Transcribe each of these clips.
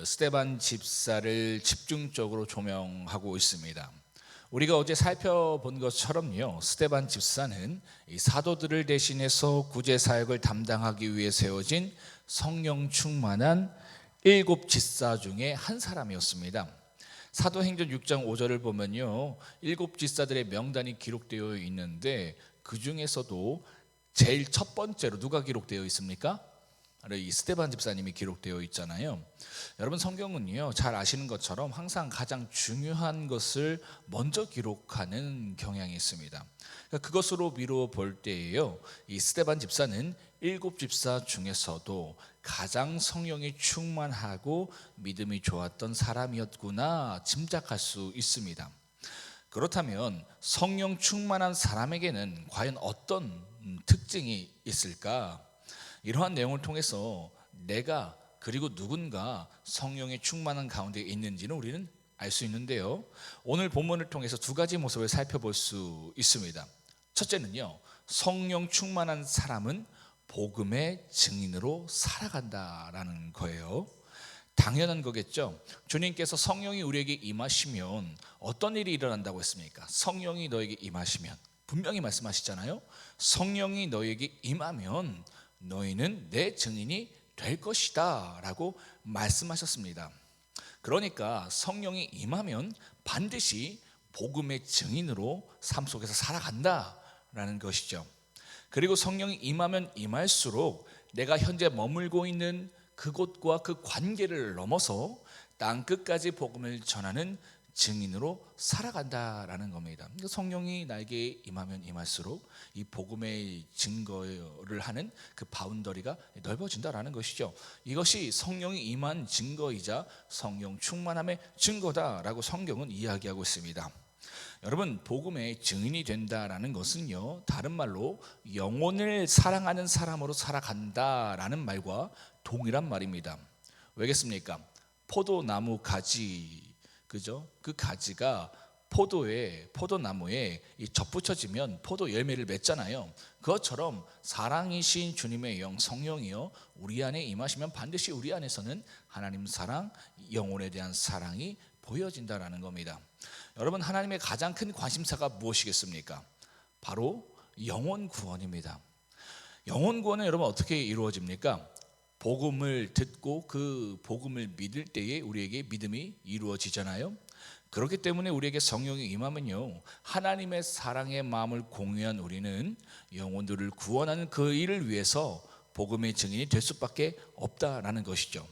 스데반 집사를 집중적으로 조명하고 있습니다. 우리가 어제 살펴본 것처럼요, 스데반 집사는 이 사도들을 대신해서 구제 사역을 담당하기 위해 세워진 성령 충만한 7 집사 중에 한 사람이었습니다. 사도행전 6장 5절을 보면요, 7 집사들의 명단이 기록되어 있는데 그 중에서도 제일 첫 번째로 누가 기록되어 있습니까? 이 스데반 집사님이 기록되어 있잖아요. 여러분, 성경은요, 잘 아시는 것처럼 항상 가장 중요한 것을 먼저 기록하는 경향이 있습니다. 그러니까 그것으로 미루어 볼 때에요, 이 스데반 집사는 7 집사 중에서도 가장 성령이 충만하고 믿음이 좋았던 사람이었구나 짐작할 수 있습니다. 그렇다면 성령 충만한 사람에게는 과연 어떤 특징이 있을까? 이러한 내용을 통해서 내가 그리고 누군가 성령의 충만한 가운데 있는지는 우리는 알 수 있는데요, 오늘 본문을 통해서 2가지 모습을 살펴볼 수 있습니다. 첫째는요, 성령 충만한 사람은 복음의 증인으로 살아간다라는 거예요. 당연한 거겠죠. 주님께서 성령이 우리에게 임하시면 어떤 일이 일어난다고 했습니까? 성령이 너에게 임하시면, 분명히 말씀하시잖아요. 성령이 너에게 임하면 너희는 내 증인이 될 것이다 라고 말씀하셨습니다. 그러니까 성령이 임하면 반드시 복음의 증인으로 삶 속에서 살아간다라는 것이죠. 그리고 성령이 임하면 임할수록 내가 현재 머물고 있는 그곳과 그 관계를 넘어서 땅 끝까지 복음을 전하는 증인으로 살아간다라는 겁니다. 성령이 나에게 임하면 임할수록 이 복음의 증거를 하는 그 바운더리가 넓어진다라는 것이죠. 이것이 성령이 임한 증거이자 성령 충만함의 증거다라고 성경은 이야기하고 있습니다. 여러분, 복음의 증인이 된다라는 것은요, 다른 말로 영혼을 사랑하는 사람으로 살아간다라는 말과 동일한 말입니다. 왜겠습니까? 포도나무 가지, 그죠? 그 가지가 포도나무에 접붙여지면 포도 열매를 맺잖아요. 그것처럼 사랑이신 주님의 영 성령이요, 우리 안에 임하시면 반드시 우리 안에서는 하나님 사랑, 영혼에 대한 사랑이 보여진다라는 겁니다. 여러분, 하나님의 가장 큰 관심사가 무엇이겠습니까? 바로 영혼 구원입니다. 영혼 구원은 여러분 어떻게 이루어집니까? 복음을 듣고 그 복음을 믿을 때에 우리에게 믿음이 이루어지잖아요. 그렇기 때문에 우리에게 성령이 임하면요, 하나님의 사랑의 마음을 공유한 우리는 영혼들을 구원하는 그 일을 위해서 복음의 증인이 될 수밖에 없다라는 것이죠.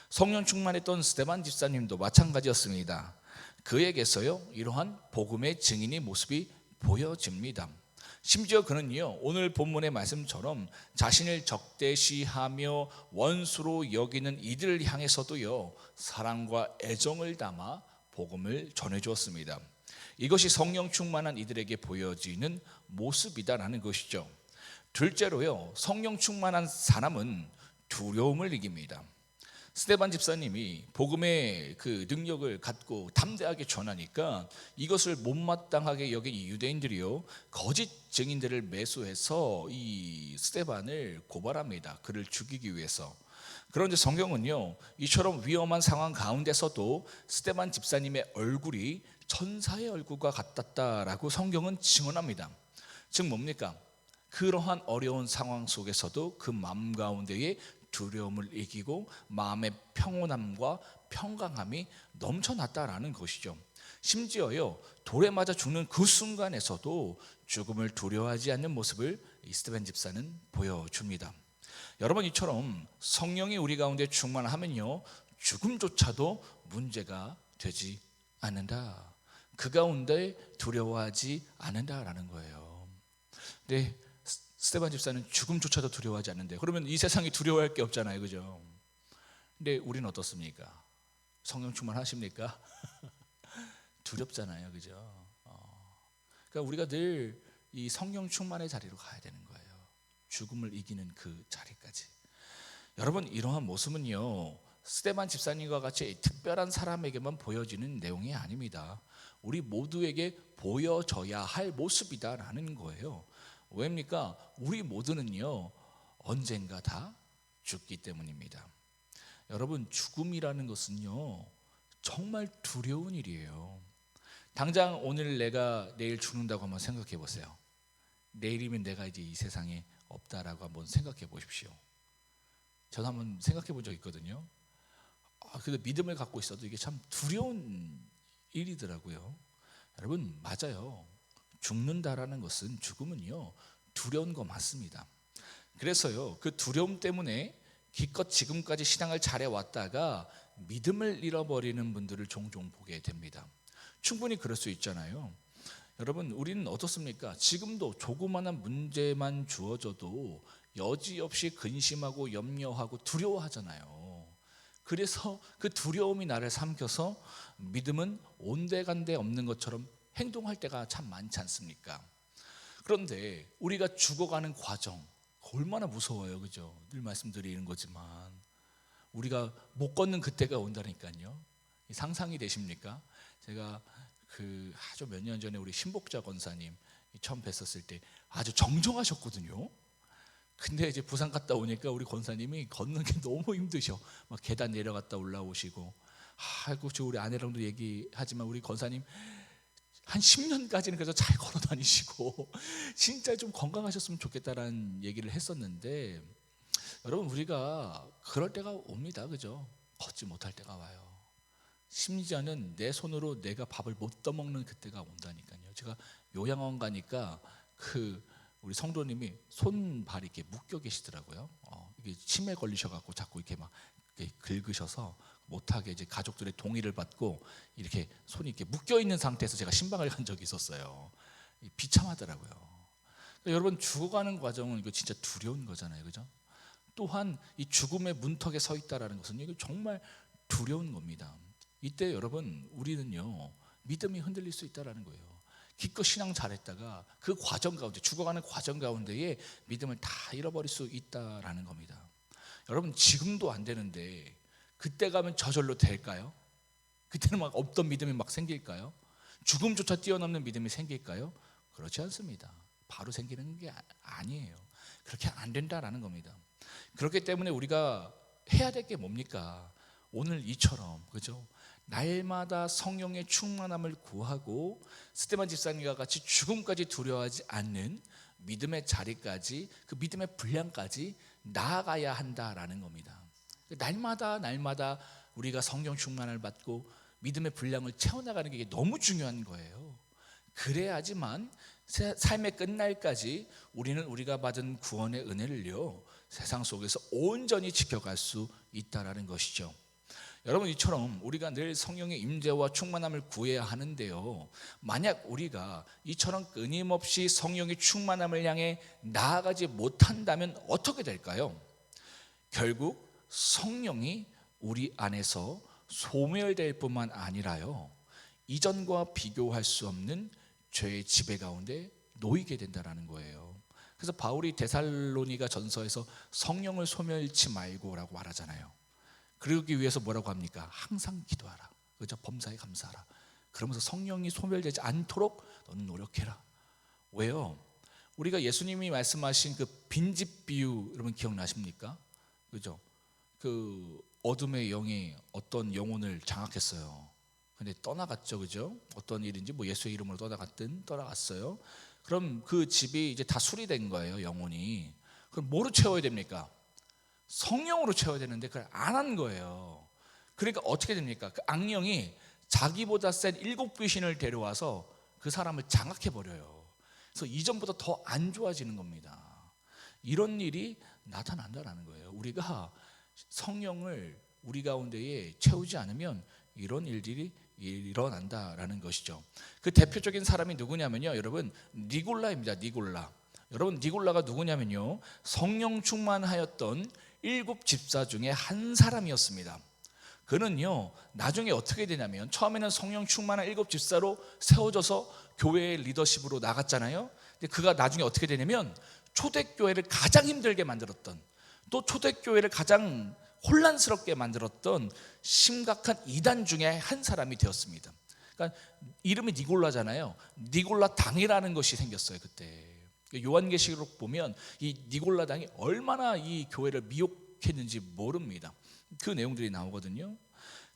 성령 충만했던 스데반 집사님도 마찬가지였습니다. 그에게서요, 이러한 복음의 증인의 모습이 보여집니다. 심지어 그는요, 오늘 본문의 말씀처럼 자신을 적대시하며 원수로 여기는 이들을 향해서도요, 사랑과 애정을 담아 복음을 전해주었습니다. 이것이 성령 충만한 이들에게 보여지는 모습이다라는 것이죠. 둘째로요, 성령 충만한 사람은 두려움을 이깁니다. 스데반 집사님이 복음의 그 능력을 갖고 담대하게 전하니까 이것을 못마땅하게 여긴 이 유대인들이요, 거짓 증인들을 매수해서 이 스데반을 고발합니다. 그를 죽이기 위해서. 그런데 성경은요, 이처럼 위험한 상황 가운데서도 스데반 집사님의 얼굴이 천사의 얼굴과 같았다라고 성경은 증언합니다. 즉 뭡니까? 그러한 어려운 상황 속에서도 그 마음 가운데에 두려움을 이기고 마음의 평온함과 평강함이 넘쳐났다라는 것이죠. 심지어요, 돌에 맞아 죽는 그 순간에서도 죽음을 두려워하지 않는 모습을 스데반 집사는 보여줍니다. 여러분, 이처럼 성령이 우리 가운데 충만하면요, 죽음조차도 문제가 되지 않는다. 그 가운데 두려워하지 않는다라는 거예요. 네, 스데반 집사는 죽음조차도 두려워하지 않는데, 그러면 이 세상이 두려워할 게 없잖아요, 그죠? 근데 우리는 어떻습니까? 성령 충만하십니까? 두렵잖아요, 그죠? 그러니까 우리가 늘 이 성령 충만의 자리로 가야 되는 거예요. 죽음을 이기는 그 자리까지. 여러분, 이러한 모습은요, 스데반 집사님과 같이 특별한 사람에게만 보여지는 내용이 아닙니다. 우리 모두에게 보여져야 할 모습이다라는 거예요. 왜입니까? 우리 모두는요, 언젠가 다 죽기 때문입니다. 여러분, 죽음이라는 것은요 정말 두려운 일이에요. 당장 오늘 내가 내일 죽는다고 한번 생각해 보세요. 내일이면 내가 이제 이 세상에 없다라고 한번 생각해 보십시오. 저도 한번 생각해 본 적 있거든요. 그래도 믿음을 갖고 있어도 이게 참 두려운 일이더라고요. 여러분, 맞아요. 죽는다라는 것은, 죽음은요 두려운 거 맞습니다. 그래서요 그 두려움 때문에 기껏 지금까지 신앙을 잘해왔다가 믿음을 잃어버리는 분들을 종종 보게 됩니다. 충분히 그럴 수 있잖아요. 여러분, 우리는 어떻습니까? 지금도 조그마한 문제만 주어져도 여지없이 근심하고 염려하고 두려워하잖아요. 그래서 그 두려움이 나를 삼켜서 믿음은 온데간데 없는 것처럼 행동할 때가 참 많지 않습니까? 그런데 우리가 죽어가는 과정 얼마나 무서워요, 그죠? 늘 말씀드리는 거지만 우리가 못 걷는 그때가 온다니까요. 상상이 되십니까? 제가 아주 몇 년 전에 우리 신복자 권사님 처음 뵀었을 때 아주 정정하셨거든요. 근데 이제 부산 갔다 오니까 우리 권사님이 걷는 게 너무 힘드셔. 막 계단 내려갔다 올라오시고. 아이고, 저 우리 아내랑도 얘기하지만 우리 권사님 한 10년까지는 그래서 잘 걸어 다니시고 진짜 좀 건강하셨으면 좋겠다라는 얘기를 했었는데, 여러분, 우리가 그럴 때가 옵니다, 그죠? 걷지 못할 때가 와요. 심지어는 내 손으로 내가 밥을 못 떠먹는 그때가 온다니까요. 제가 요양원 가니까 우리 성도님이 손발이 이렇게 묶여 계시더라고요. 이게 치매 걸리셔갖고 자꾸 이렇게 막 이렇게 긁으셔서 못하게 이제 가족들의 동의를 받고 이렇게 손이 이렇게 묶여 있는 상태에서 제가 신방을 간 적이 있었어요. 비참하더라고요. 그러니까 여러분, 죽어가는 과정은 이거 진짜 두려운 거잖아요, 그죠? 또한 이 죽음의 문턱에 서 있다라는 것은 이거 정말 두려운 겁니다. 이때 여러분, 우리는요 믿음이 흔들릴 수 있다라는 거예요. 기껏 신앙 잘했다가 그 과정 가운데, 죽어가는 과정 가운데에 믿음을 다 잃어버릴 수 있다라는 겁니다. 여러분, 지금도 안 되는데 그때 가면 저절로 될까요? 그때는 막 없던 믿음이 막 생길까요? 죽음조차 뛰어넘는 믿음이 생길까요? 그렇지 않습니다. 바로 생기는 게 아니에요. 그렇게 안 된다라는 겁니다. 그렇기 때문에 우리가 해야 될 게 뭡니까? 오늘 이처럼, 그죠? 날마다 성령의 충만함을 구하고 스데반 집사님과 같이 죽음까지 두려워하지 않는 믿음의 자리까지, 그 믿음의 분량까지 나아가야 한다라는 겁니다. 날마다 우리가 성령 충만을 받고 믿음의 분량을 채워나가는 게 너무 중요한 거예요. 그래야지만 삶의 끝날까지 우리는 우리가 받은 구원의 은혜를요 세상 속에서 온전히 지켜갈 수 있다라는 것이죠. 여러분, 이처럼 우리가 늘 성령의 임재와 충만함을 구해야 하는데요, 만약 우리가 이처럼 끊임없이 성령의 충만함을 향해 나아가지 못한다면 어떻게 될까요? 결국 성령이 우리 안에서 소멸될 뿐만 아니라요, 이전과 비교할 수 없는 죄의 지배 가운데 놓이게 된다는 거예요. 그래서 바울이 데살로니가 전서에서 성령을 소멸치 말고라고 말하잖아요. 그러기 위해서 뭐라고 합니까? 항상 기도하라, 그죠? 범사에 감사하라. 그러면서 성령이 소멸되지 않도록 너는 노력해라. 왜요? 우리가 예수님이 말씀하신 그 빈집 비유, 여러분 기억나십니까? 그죠? 그 어둠의 영이 어떤 영혼을 장악했어요. 근데 떠나갔죠, 그죠? 어떤 일인지 뭐 예수의 이름으로 떠나갔어요. 그럼 그 집이 이제 다 수리된 거예요, 영혼이. 그럼 뭐로 채워야 됩니까? 성령으로 채워야 되는데 그걸 안 한 거예요. 그러니까 어떻게 됩니까? 그 악령이 자기보다 센 7 귀신을 데려와서 그 사람을 장악해 버려요. 그래서 이전보다 더 안 좋아지는 겁니다. 이런 일이 나타난다라는 거예요. 우리가 성령을 우리 가운데에 채우지 않으면 이런 일들이 일어난다라는 것이죠. 그 대표적인 사람이 누구냐면요, 여러분, 니골라입니다. 니골라. 여러분, 니골라가 누구냐면요, 성령 충만하였던 7 집사 중에 한 사람이었습니다. 그는요 나중에 어떻게 되냐면, 처음에는 성령 충만한 7 집사로 세워져서 교회의 리더십으로 나갔잖아요. 근데 그가 나중에 어떻게 되냐면 초대교회를 가장 힘들게 만들었던, 또 초대교회를 가장 혼란스럽게 만들었던 심각한 이단 중에 한 사람이 되었습니다. 그러니까 이름이 니골라잖아요. 니골라 당이라는 것이 생겼어요, 그때. 요한계시록 보면 이 니골라 당이 얼마나 이 교회를 미혹했는지 모릅니다. 그 내용들이 나오거든요.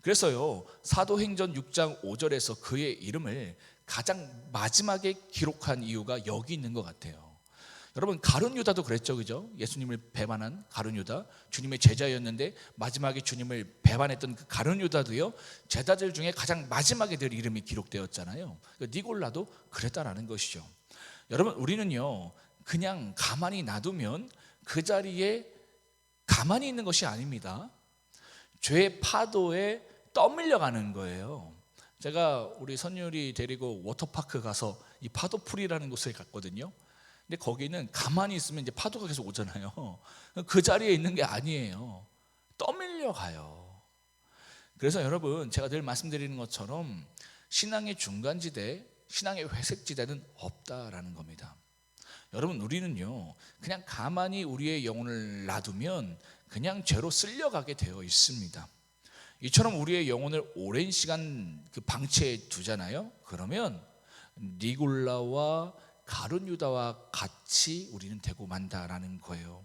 그래서요, 사도행전 6장 5절에서 그의 이름을 가장 마지막에 기록한 이유가 여기 있는 것 같아요. 여러분, 가룟 유다도 그랬죠, 그죠? 예수님을 배반한 가룟 유다, 주님의 제자였는데 마지막에 주님을 배반했던 그 가룟 유다도요, 제자들 중에 가장 마지막에 늘 이름이 기록되었잖아요. 니골라도 그랬다라는 것이죠. 여러분, 우리는요, 그냥 가만히 놔두면 그 자리에 가만히 있는 것이 아닙니다. 죄의 파도에 떠밀려가는 거예요. 제가 우리 선율이 데리고 워터파크 가서 이 파도풀이라는 곳을 갔거든요. 근데 거기는 가만히 있으면 이제 파도가 계속 오잖아요. 그 자리에 있는 게 아니에요. 떠밀려가요. 그래서 여러분, 제가 늘 말씀드리는 것처럼 신앙의 중간지대, 신앙의 회색지대는 없다라는 겁니다. 여러분, 우리는요, 그냥 가만히 우리의 영혼을 놔두면 그냥 죄로 쓸려가게 되어 있습니다. 이처럼 우리의 영혼을 오랜 시간 그 방치해 두잖아요. 그러면 니골라와 가룟 유다와 같이 우리는 되고 만다라는 거예요.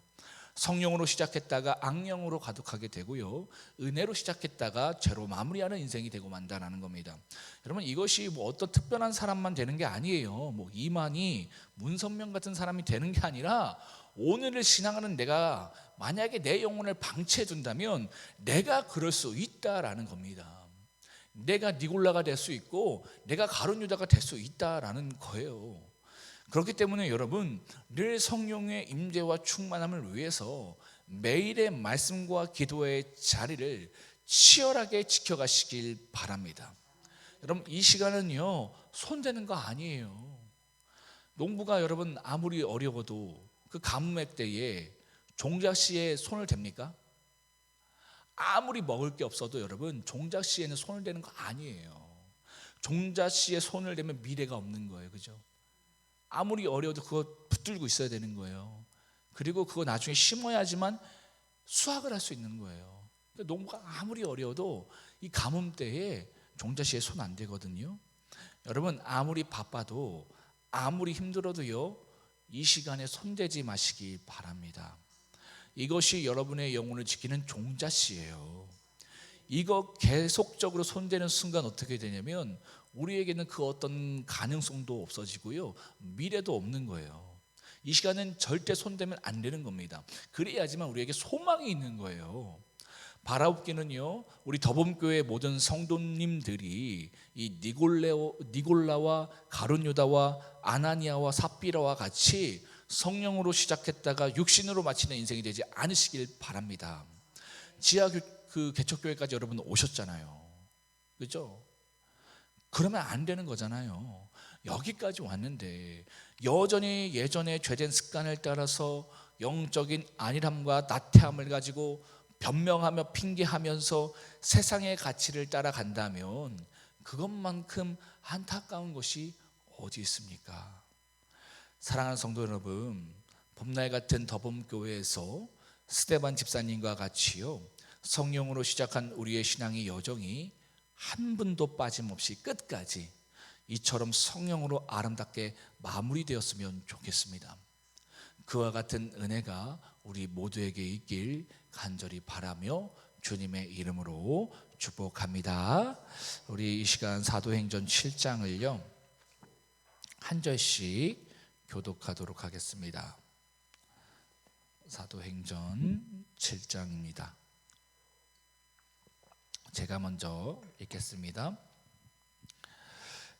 성령으로 시작했다가 악령으로 가득하게 되고요, 은혜로 시작했다가 죄로 마무리하는 인생이 되고 만다라는 겁니다. 여러분, 이것이 뭐 어떤 특별한 사람만 되는 게 아니에요. 뭐 이만희, 문선명 같은 사람이 되는 게 아니라 오늘을 신앙하는 내가 만약에 내 영혼을 방치해 둔다면 내가 그럴 수 있다라는 겁니다. 내가 니골라가 될 수 있고 내가 가룟 유다가 될 수 있다라는 거예요. 그렇기 때문에 여러분, 늘 성령의 임재와 충만함을 위해서 매일의 말씀과 기도의 자리를 치열하게 지켜가시길 바랍니다. 여러분, 이 시간은요, 손대는 거 아니에요. 농부가 여러분 아무리 어려워도 그 가뭄의 때에 종자씨의 손을 댑니까? 아무리 먹을 게 없어도 여러분, 종자씨에는 손을 대는 거 아니에요. 종자씨의 손을 대면 미래가 없는 거예요, 그죠? 아무리 어려워도 그거 붙들고 있어야 되는 거예요. 그리고 그거 나중에 심어야지만 수확을 할 수 있는 거예요. 농부가 아무리 어려워도 이 가뭄 때에 종자씨에 손 안 대거든요. 여러분, 아무리 바빠도 아무리 힘들어도요, 이 시간에 손대지 마시기 바랍니다. 이것이 여러분의 영혼을 지키는 종자씨예요. 이거 계속적으로 손대는 순간 어떻게 되냐면 우리에게는 그 어떤 가능성도 없어지고요, 미래도 없는 거예요. 이 시간은 절대 손대면 안 되는 겁니다. 그래야지만 우리에게 소망이 있는 거예요. 바라옵기는요, 우리 더봄교회 모든 성도님들이 이 니골라와 가룟 유다와 아나니아와 삽비라와 같이 성령으로 시작했다가 육신으로 마치는 인생이 되지 않으시길 바랍니다. 지하 그 개척교회까지 여러분 오셨잖아요, 그렇죠? 그러면 안 되는 거잖아요. 여기까지 왔는데 여전히 예전의 죄된 습관을 따라서 영적인 안일함과 나태함을 가지고 변명하며 핑계하면서 세상의 가치를 따라간다면 그것만큼 안타까운 것이 어디 있습니까? 사랑하는 성도 여러분, 봄날 같은 더봄교회에서 스데반 집사님과 같이요, 성령으로 시작한 우리의 신앙의 여정이 한 분도 빠짐없이 끝까지 이처럼 성령으로 아름답게 마무리되었으면 좋겠습니다. 그와 같은 은혜가 우리 모두에게 있길 간절히 바라며 주님의 이름으로 축복합니다. 우리 이 시간 사도행전 7장을요 한 절씩 교독하도록 하겠습니다. 사도행전 7장입니다. 제가 먼저 읽겠습니다.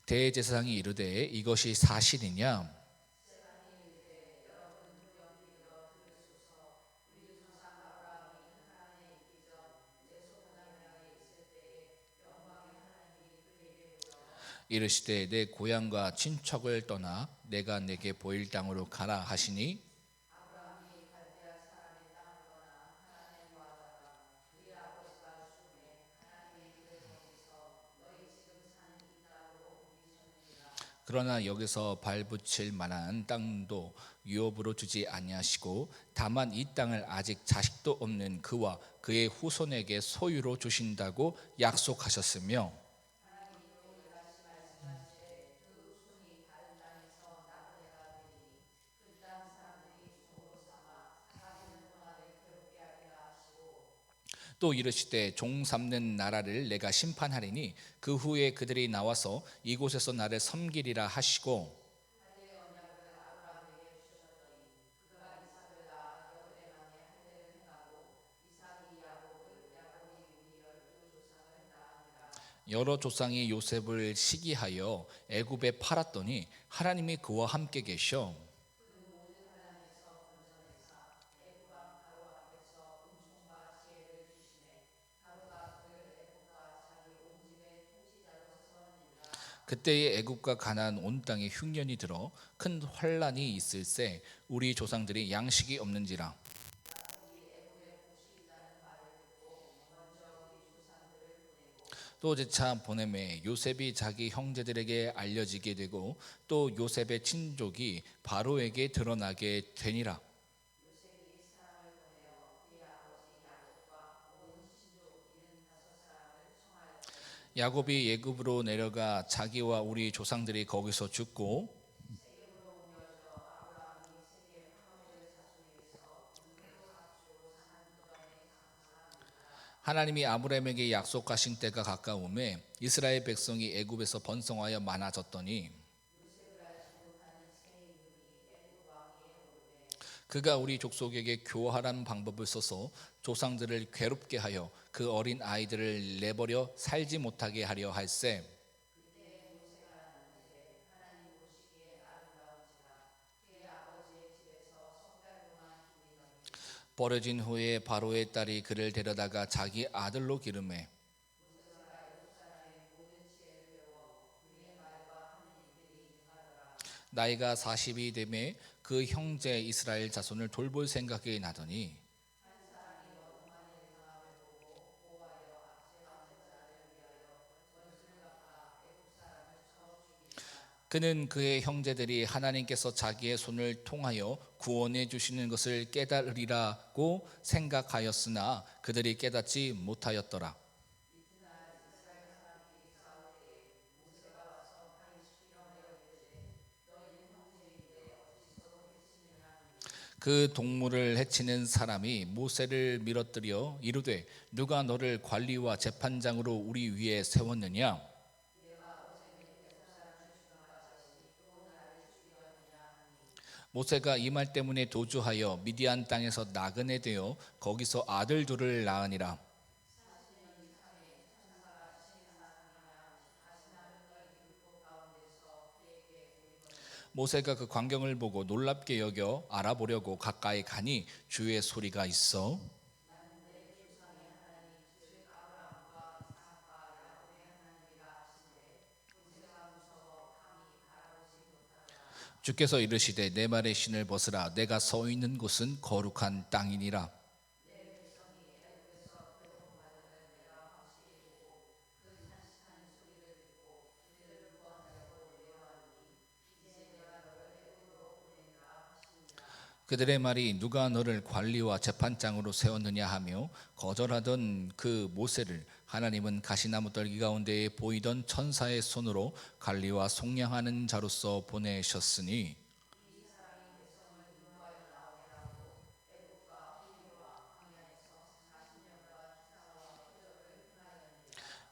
대제사장이 이르되 이것이 사실이냐? 이르시되 내 고향과 친척을 떠나 내가 내게 보일 땅으로 가라 하시니 그러나 여기서 발붙일 만한 땅도 유업으로 주지 아니하시고 다만 이 땅을 아직 자식도 없는 그와 그의 후손에게 소유로 주신다고 약속하셨으며 또 이르시되 종 삼는 나라를 내가 심판하리니 그 후에 그들이 나와서 이곳에서 나를 섬기리라 하시고, 여러 조상이 요셉을 시기하여 애굽에 팔았더니 하나님이 그와 함께 계셔 그때에 애굽과 가나안 온 땅에 흉년이 들어 큰 환란이 있을새 우리 조상들이 양식이 없는지라. 또 제차 보내매 요셉이 자기 형제들에게 알려지게 되고 또 요셉의 친족이 바로에게 드러나게 되니라. 야곱이 애굽으로 내려가 자기와 우리 조상들이 거기서 죽고 하나님이 아브라함에게 약속하신 때가 가까우매 이스라엘 백성이 애굽에서 번성하여 많아졌더니 그가 우리 족속에게 교활한 방법을 써서 조상들을 괴롭게 하여 그 어린 아이들을 내버려 살지 못하게 하려 할세. 버려진 후에 바로의 딸이 그를 데려다가 자기 아들로 기르매 나이가 40이 되매 그 형제 이스라엘 자손을 돌볼 생각이 나더니 그는 그의 형제들이 하나님께서 자기의 손을 통하여 구원해 주시는 것을 깨달으리라고 생각하였으나 그들이 깨닫지 못하였더라. 그 동물을 해치는 사람이 모세를 밀어뜨려 이르되 누가 너를 관리와 재판장으로 우리 위에 세웠느냐. 모세가 이 말 때문에 도주하여 미디안 땅에서 나그네 되어 거기서 아들 둘을 낳으니라. 모세가 그 광경을 보고 놀랍게 여겨 알아보려고 가까이 가니 주의 소리가 있어 주께서 이르시되 내 말의 신을 벗으라 내가 서 있는 곳은 거룩한 땅이니라. 그들의 말이 누가 너를 관리와 재판장으로 세웠느냐 하며 거절하던 그 모세를 하나님은 가시나무 떨기 가운데에 보이던 천사의 손으로 관리와 속량하는 자로서 보내셨으니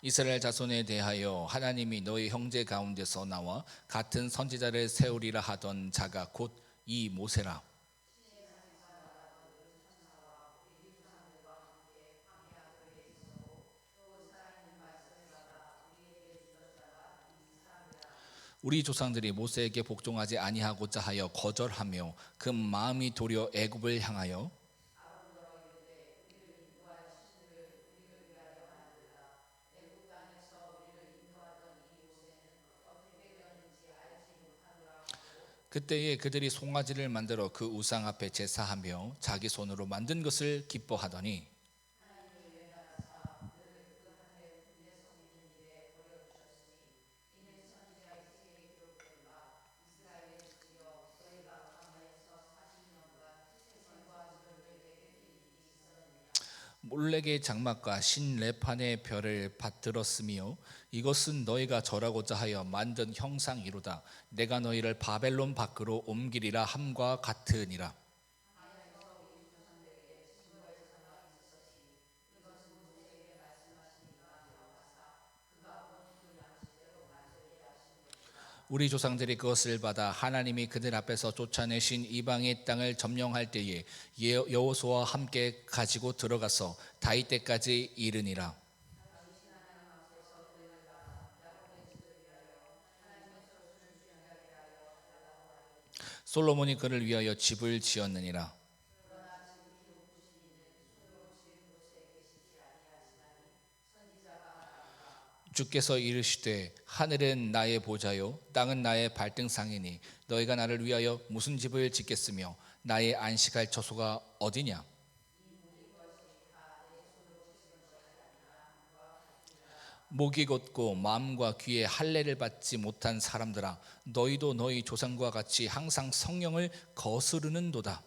이스라엘 자손에 대하여 하나님이 너희 형제 가운데서 나와 같은 선지자를 세우리라 하던 자가 곧 이 모세라. 우리 조상들이 모세에게 복종하지 아니하고자 하여 거절하며 그 마음이 도리어 애굽을 향하여 그때에 그들이 송아지를 만들어 그 우상 앞에 제사하며 자기 손으로 만든 것을 기뻐하더니 몰렉의 장막과 신레판의 별을 받들었으며 이것은 너희가 절하고자 하여 만든 형상이로다. 내가 너희를 바벨론 밖으로 옮기리라 함과 같으니라. 우리 조상들이 그것을 받아 하나님이 그들 앞에서 쫓아내신 이방의 땅을 점령할 때에 여호수아와 함께 가지고 들어가서 다윗 때까지 이르니라. 솔로몬이 그를 위하여 집을 지었느니라. 주께서 이르시되 하늘은 나의 보좌요 땅은 나의 발등상이니 너희가 나를 위하여 무슨 집을 짓겠으며 나의 안식할 처소가 어디냐. 목이 곧고 마음과 귀에 할례를 받지 못한 사람들아, 너희도 너희 조상과 같이 항상 성령을 거스르는도다.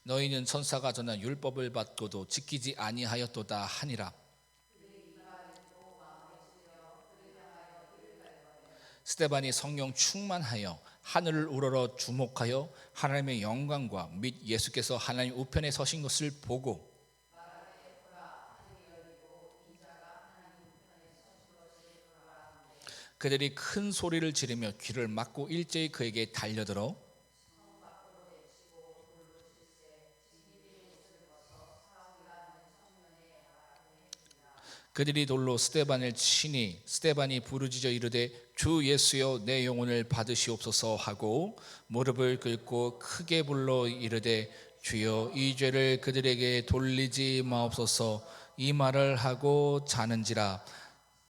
너희는 천사가 전한 율법을 받고도 지키지 아니하였도다 하니라. 스데반이 성령 충만하여 하늘을 우러러 주목하여 하나님의 영광과 및 예수께서 하나님 우편에 서신 것을 보고 그들이 큰 소리를 지르며 귀를 막고 일제히 그에게 달려들어 그들이 돌로 스데반을 치니 스데반이 부르짖어 이르되 주 예수여 내 영혼을 받으시옵소서 하고 무릎을 꿇고 크게 불러 이르되 주여 이 죄를 그들에게 돌리지 마옵소서. 이 말을 하고 자는지라.